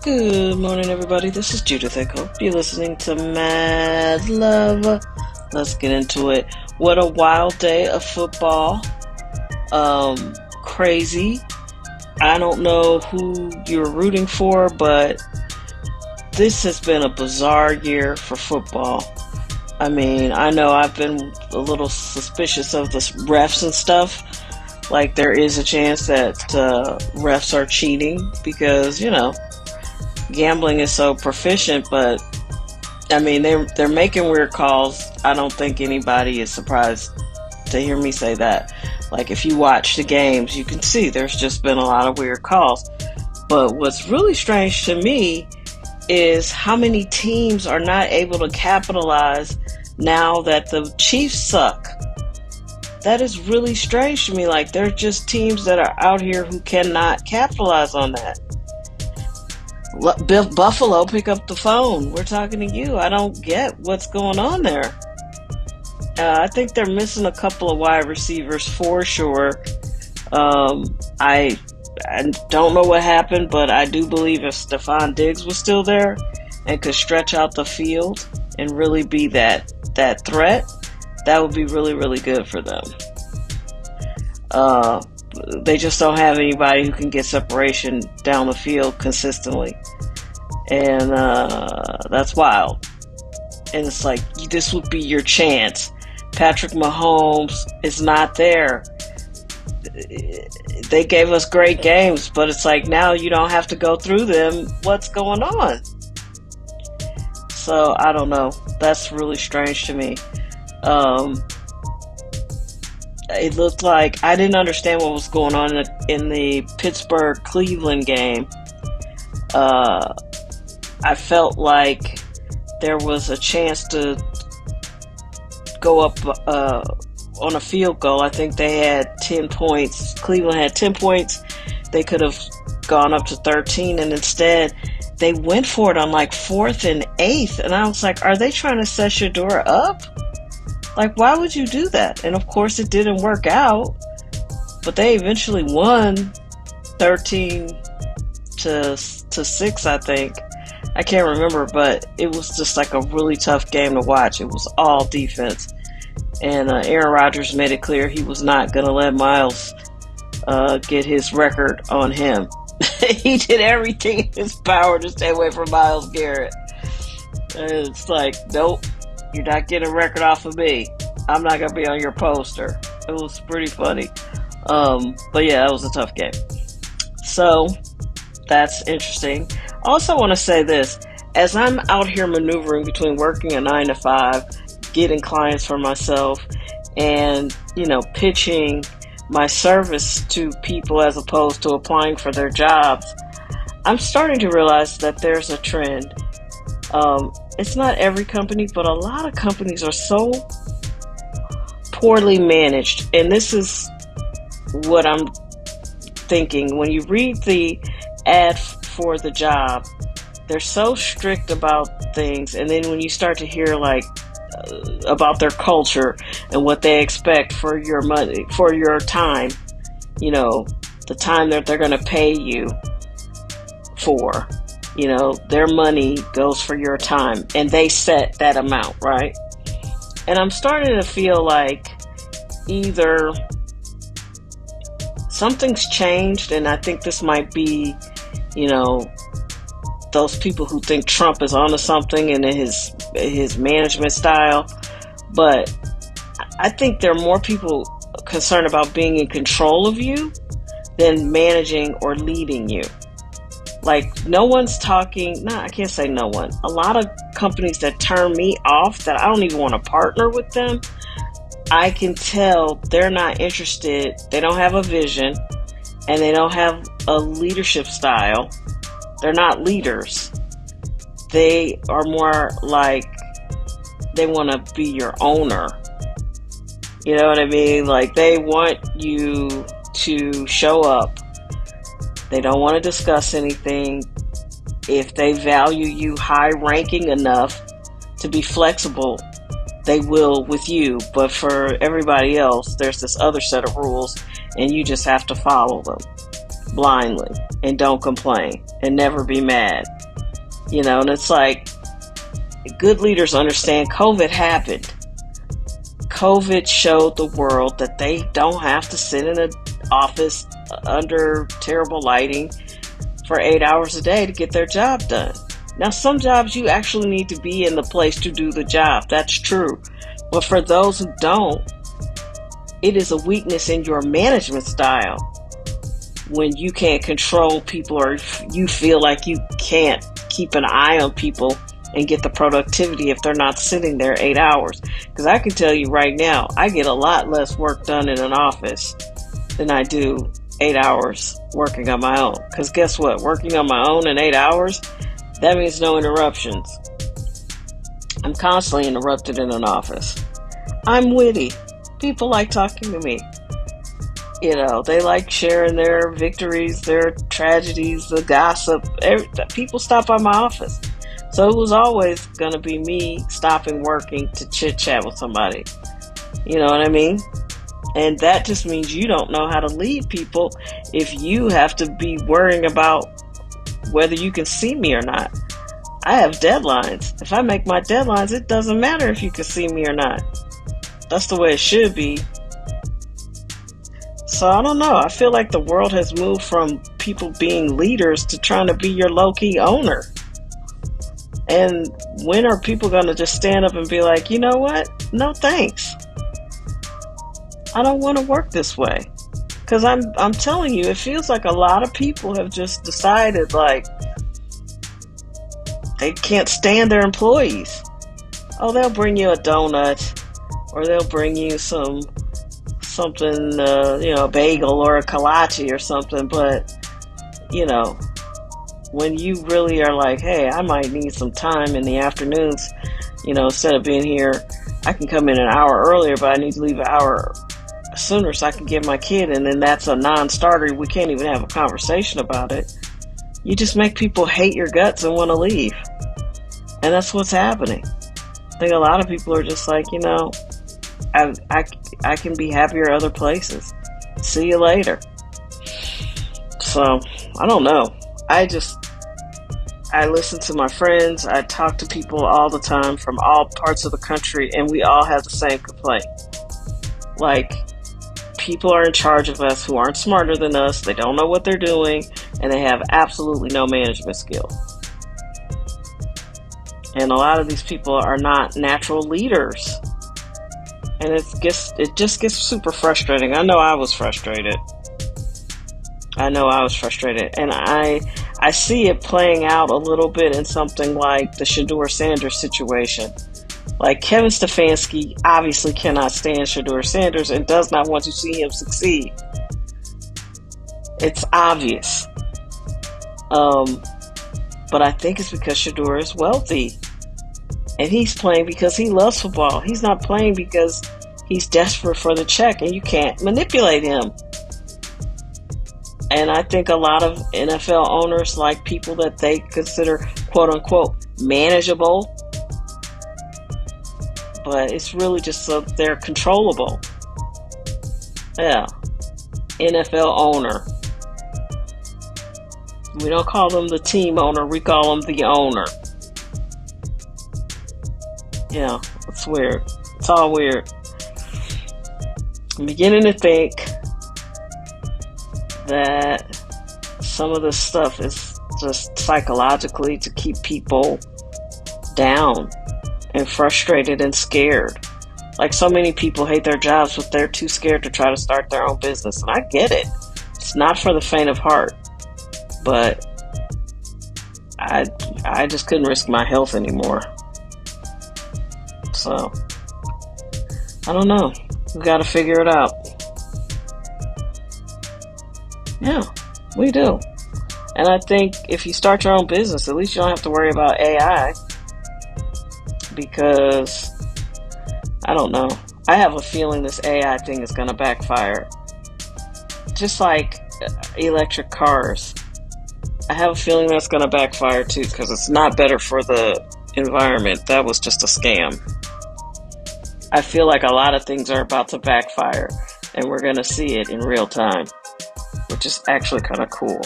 Good morning, everybody. This is Judith. I hope you're listening to Mad Love. Let's get into it. What a wild day of football. Crazy. I don't know who you're rooting for, but this has been a bizarre year for football. I mean, I know I've been a little suspicious of the refs and stuff. Like, there is a chance that refs are cheating because, gambling is so proficient, but I mean they're making weird calls. I don't think anybody is surprised to hear me say that. Like, if you watch the games, you can see there's just been a lot of weird calls. But what's really strange to me is how many teams are not able to capitalize now that the Chiefs suck. That is really strange to me. Like, there are just teams that are out here who cannot capitalize on that. Buffalo, pick up the phone. We're talking to you. I don't get what's going on there. I think they're missing a couple of wide receivers for sure. I don't know what happened, but I do believe if Stephon Diggs was still there and could stretch out the field and really be that threat, that would be really, really good for them. They just don't have anybody who can get separation down the field consistently. And that's wild. And it's like, this would be your chance. Patrick Mahomes is not there. They gave us great games, but it's like, now you don't have to go through them. What's going on? So, I don't know. That's really strange to me. It looked like I didn't understand what was going on in the Pittsburgh-Cleveland game. I felt like there was a chance to go up on a field goal. I think they had 10 points. Cleveland had 10 points. They could have gone up to 13, and instead they went for it on like 4th and 8th. And I was like, are they trying to set Shedeur up? Like, why would you do that? And of course it didn't work out, but they eventually won 13 to 6, I think. I can't remember, but it was just like a really tough game to watch. It was all defense. And Aaron Rodgers made it clear he was not going to let Miles get his record on him. He did everything in his power to stay away from Myles Garrett. And it's like, nope. You're not getting a record off of me. I'm not going to be on your poster. It was pretty funny. But yeah, that was a tough game. So, that's interesting. I also want to say this. As I'm out here maneuvering between working a 9 to 5, getting clients for myself, and, pitching my service to people as opposed to applying for their jobs, I'm starting to realize that there's a trend. It's not every company, but a lot of companies are so poorly managed. And this is what I'm thinking. When you read the ad for the job, they're so strict about things. And then when you start to hear about their culture and what they expect for your money, for your time, the time that they're going to pay you for. Their money goes for your time, and they set that amount, right? And I'm starting to feel like either something's changed, and I think this might be, those people who think Trump is onto something and his management style. But I think there are more people concerned about being in control of you than managing or leading you. Like, no one's talking, I can't say no one. A lot of companies that turn me off, that I don't even want to partner with them, I can tell they're not interested. They don't have a vision, and they don't have a leadership style. They're not leaders. They are more like they want to be your owner. You know what I mean? Like, they want you to show up. They don't want to discuss anything. If they value you high ranking enough to be flexible, they will with you. But for everybody else, there's this other set of rules, and you just have to follow them. blindly and don't complain and never be mad. And it's like, good leaders understand COVID happened. COVID showed the world that they don't have to sit in an office under terrible lighting for 8 hours a day to get their job done. Now, some jobs you actually need to be in the place to do the job. That's true. But for those who don't, it is a weakness in your management style when you can't control people, or you feel like you can't keep an eye on people and get the productivity if they're not sitting there 8 hours. Because I can tell you right now, I get a lot less work done in an office than I do 8 hours working on my own. Because guess what? Working on my own in 8 hours, that means no interruptions. I'm constantly interrupted in an office. I'm witty. People like talking to me. They like sharing their victories, their tragedies, the gossip. People stop by my office. So it was always going to be me stopping working to chit chat with somebody. You know what I mean? And that just means you don't know how to lead people if you have to be worrying about whether you can see me or not. I have deadlines. If I make my deadlines, it doesn't matter if you can see me or not. That's the way it should be. So I don't know. I feel like the world has moved from people being leaders to trying to be your low-key owner. And when are people going to just stand up and be like, you know what? No thanks. I don't want to work this way. Because I'm telling you, it feels like a lot of people have just decided like they can't stand their employees. Oh, they'll bring you a donut, or they'll bring you something, a bagel or a kolache or something. But, when you really are like, hey, I might need some time in the afternoons, instead of being here, I can come in an hour earlier, but I need to leave an hour sooner so I can get my kid. And then that's a non-starter. We can't even have a conversation about it. You just make people hate your guts and want to leave. And that's what's happening. I think a lot of people are just like, I can be happier other places. See you later. So, I don't know. I listen to my friends. I talk to people all the time from all parts of the country, and we all have the same complaint. Like, people are in charge of us who aren't smarter than us. They don't know what they're doing, and they have absolutely no management skill. And a lot of these people are not natural leaders. And it just gets super frustrating. I know I was frustrated. And I see it playing out a little bit in something like the Shedeur Sanders situation. Like, Kevin Stefanski obviously cannot stand Shedeur Sanders and does not want to see him succeed. It's obvious. But I think it's because Shedeur is wealthy. And he's playing because he loves football. He's not playing because he's desperate for the check, and you can't manipulate him. And I think a lot of NFL owners like people that they consider quote-unquote manageable, but it's really just so they're controllable. Yeah. NFL owner. We don't call them the team owner, we call them the owner. Yeah, it's weird. It's all weird. I'm beginning to think that some of this stuff is just psychologically to keep people down and frustrated and scared. Like, so many people hate their jobs, but they're too scared to try to start their own business. And I get it. It's not for the faint of heart. But I just couldn't risk my health anymore. So, I don't know. We got to figure it out. Yeah, we do. And I think if you start your own business, at least you don't have to worry about AI. Because, I don't know. I have a feeling this AI thing is going to backfire. Just like electric cars. I have a feeling that's going to backfire too, because it's not better for the environment. That was just a scam. I feel like a lot of things are about to backfire, and we're going to see it in real time. We're which is actually kind of cool.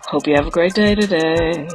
Hope you have a great day today.